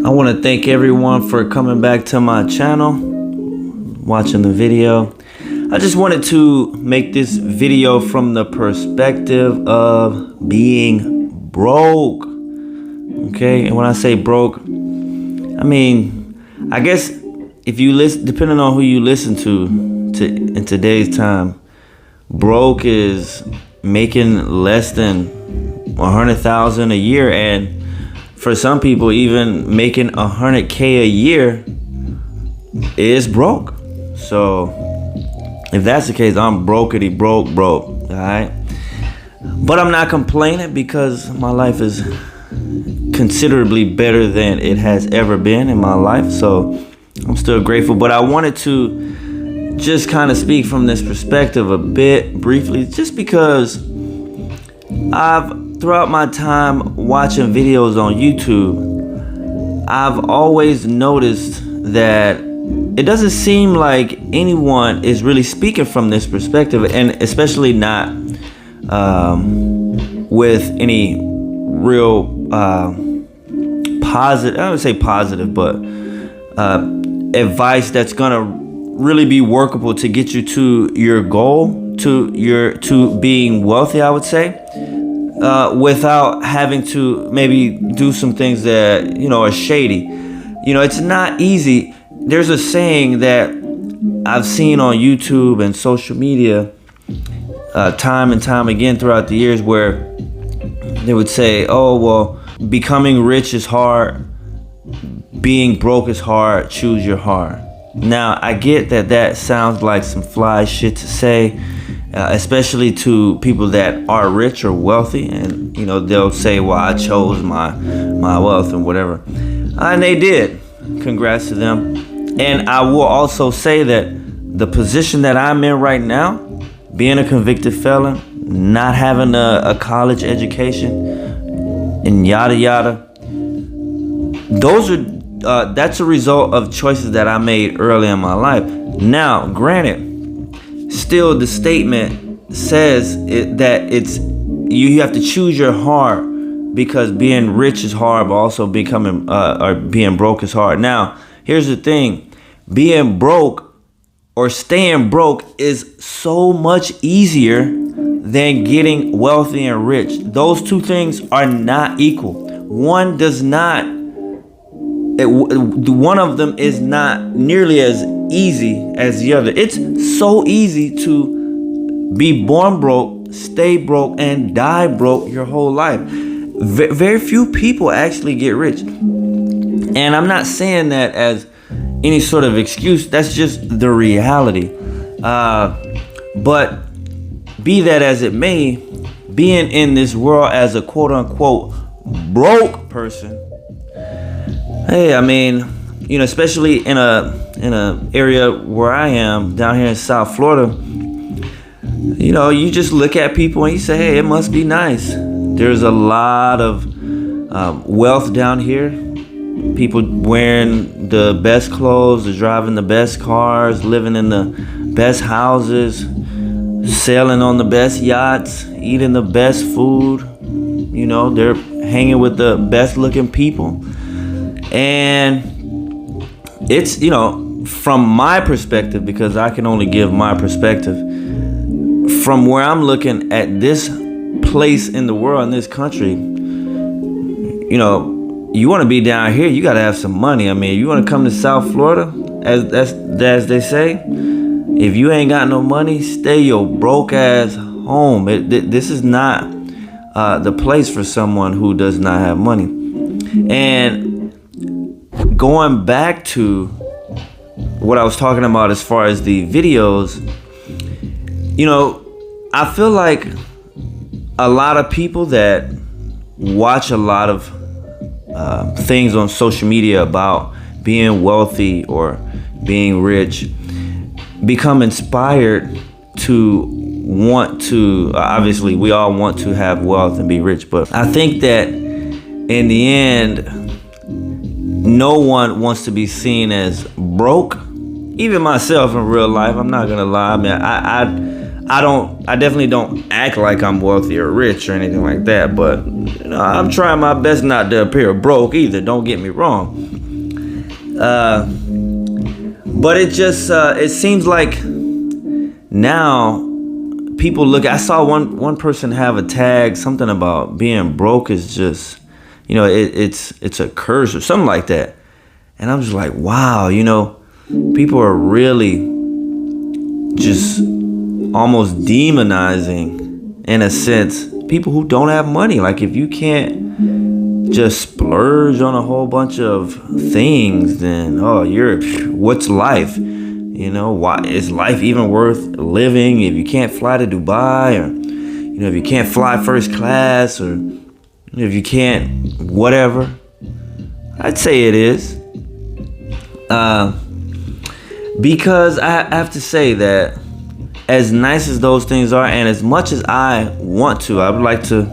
I want to thank everyone for coming back to my channel, watching the video. I just wanted to make this video from the perspective of being broke. Okay, and when I say broke, I mean, I guess if you listen, depending on who you listen to in today's time, broke is making less than 100,000 a year, and for some people, even making 100K a year is broke. So if that's the case, I'm brokety broke, all right? But I'm not complaining because my life is considerably better than it has ever been in my life. So I'm still grateful. But I wanted to just kind of speak from this perspective a bit briefly, just because throughout my time watching videos on YouTube, I've always noticed that it doesn't seem like anyone is really speaking from this perspective, and especially not with any real positive, I would say positive, but advice that's gonna really be workable to get you to your goal, to being wealthy, I would say. Without having to maybe do some things that, are shady. It's not easy. There's a saying that I've seen on YouTube and social media time and time again throughout the years, where they would say, oh, well, becoming rich is hard, being broke is hard, choose your heart. Now, I get that sounds like some fly shit to say, especially to people that are rich or wealthy, and they'll say, well, I chose my wealth and whatever, and they did. Congrats to them. And I will also say that the position that I'm in right now, being a convicted felon, not having a college education, and yada yada, that's a result of choices that I made early in my life. Now, granted, still the statement says that you have to choose your heart, because being rich is hard, but also being broke is hard. Now, here's the thing. Being broke or staying broke is so much easier than getting wealthy and rich. Those two things are not equal. One of them is not nearly as easy as the other. It's so easy to be born broke, stay broke, and die broke your whole life. Very few people actually get rich. And I'm not saying that as any sort of excuse. That's just the reality. But be that as it may, being in this world as a quote unquote broke person, hey, I mean, especially in a area where I am down here in South Florida, you just look at people and you say, hey, it must be nice. There's a lot of wealth down here. People wearing the best clothes, driving the best cars, living in the best houses, sailing on the best yachts, eating the best food. They're hanging with the best looking people. And it's, from my perspective, because I can only give my perspective, from where I'm looking at this place in the world, in this country, you want to be down here, you got to have some money. I mean, you want to come to South Florida, as they say, if you ain't got no money, stay your broke ass home. This is not the place for someone who does not have money. And going back to what I was talking about as far as the videos, I feel like a lot of people that watch a lot of things on social media about being wealthy or being rich become inspired to want to, obviously we all want to have wealth and be rich, but I think that in the end, no one wants to be seen as broke. Even myself in real life, I'm not gonna lie. I mean, I definitely don't act like I'm wealthy or rich or anything like that, but I'm trying my best not to appear broke either, don't get me wrong. But it just it seems like now people look. I saw one person have a tag, something about being broke is just, it's a curse or something like that. And I'm just like, wow, people are really just almost demonizing, in a sense, people who don't have money. Like, if you can't just splurge on a whole bunch of things, then what's life? Why is life even worth living if you can't fly to Dubai, or if you can't fly first class, or if you can't whatever? I'd say it is. Because I have to say that as nice as those things are, and as much as I want to, I would like to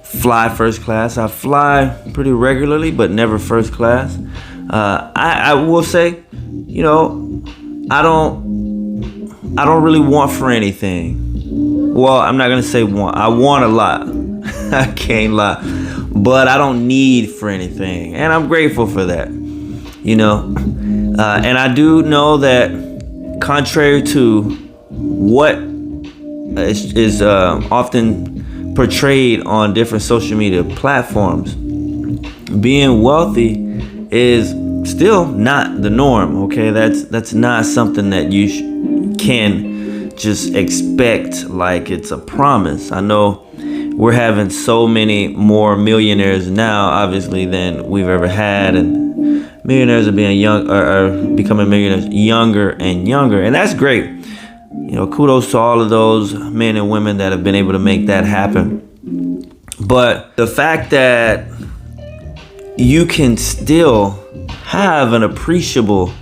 fly first class. I fly pretty regularly, but never first class. I will say, I don't really want for anything. Well, I'm not gonna say want. I want a lot. I can't lie, but I don't need for anything, and I'm grateful for that. And I do know that, contrary to what is often portrayed on different social media platforms, being wealthy is still not the norm. Okay, that's not something that you can just expect like it's a promise. I know we're having so many more millionaires now, obviously, than we've ever had, and millionaires are becoming millionaires younger and younger, and that's great. Kudos to all of those men and women that have been able to make that happen. But the fact that you can still have an appreciable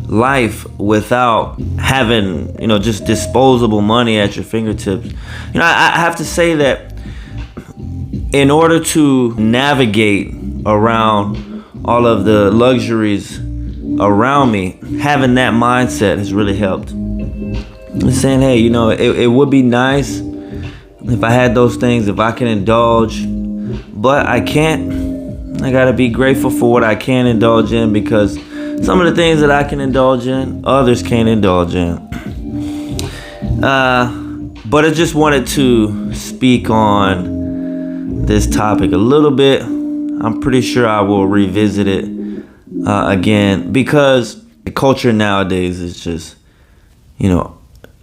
life without having, just disposable money at your fingertips. I have to say that in order to navigate around all of the luxuries around me, having that mindset has really helped. Saying, hey, it would be nice if I had those things, if I can indulge, but I can't. I gotta be grateful for what I can indulge in, because some of the things that I can indulge in, others can't indulge in. But I just wanted to speak on this topic a little bit. I'm pretty sure I will revisit it again, because the culture nowadays is just,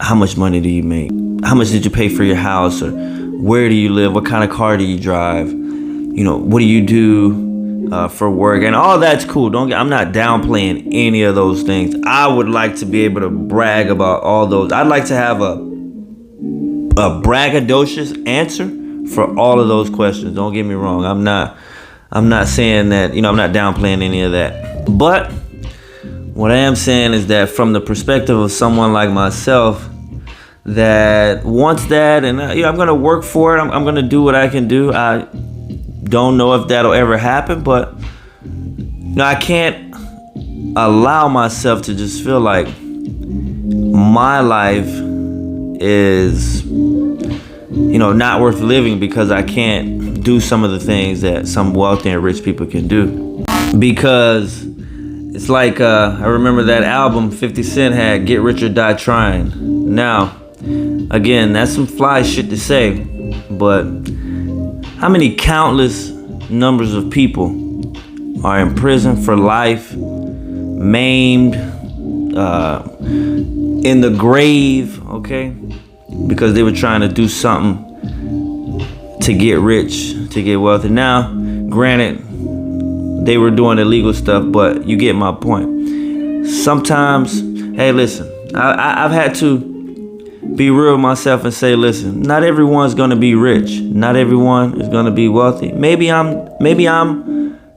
how much money do you make? How much did you pay for your house? Or where do you live? What kind of car do you drive? What do you do for work? And all that's cool. I'm not downplaying any of those things. I would like to be able to brag about all those. I'd like to have a braggadocious answer for all of those questions. Don't get me wrong. I'm not saying that, I'm not downplaying any of that. But what I am saying is that from the perspective of someone like myself that wants that, and I'm going to work for it. I'm going to do what I can do. I don't know if that'll ever happen, but I can't allow myself to just feel like my life is, not worth living because I can't do some of the things that some wealthy and rich people can do. Because it's like, I remember that album 50 Cent had, Get Rich or Die Trying. Now, again, that's some fly shit to say, but how many countless numbers of people are in prison for life, maimed, in the grave, okay? Because they were trying to do something to get rich, to get wealthy. Now, granted, they were doing illegal stuff, but you get my point. Sometimes, hey, listen, I've had to be real with myself and say, listen, not everyone's gonna be rich. Not everyone is gonna be wealthy. Maybe I'm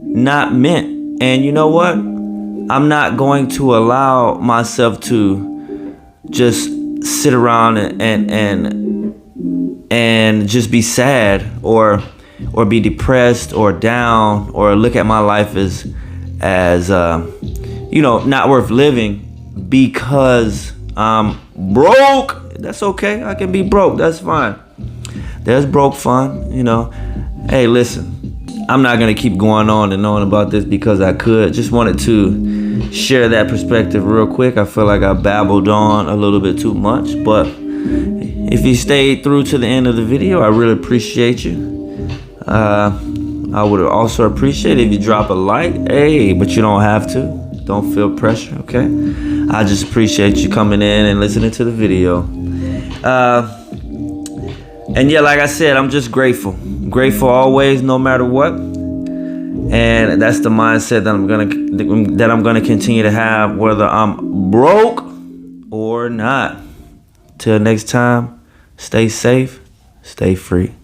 not meant. And you know what? I'm not going to allow myself to just sit around and just be sad or be depressed or down, or look at my life as not worth living because I'm broke. That's okay. I can be broke. That's fine. There's broke fun, Hey, listen, I'm not gonna keep going on and on about this because I could. Just wanted to share that perspective real quick. I feel like I babbled on a little bit too much, but if you stayed through to the end of the video, I really appreciate you. I would also appreciate if you drop a like. Hey, but you don't have to. Don't feel pressure, okay? I just appreciate you coming in and listening to the video. And yeah, like I said, I'm just grateful. Grateful always, no matter what. And that's the mindset that I'm gonna continue to have, whether I'm broke or not. Till next time, stay safe, stay free.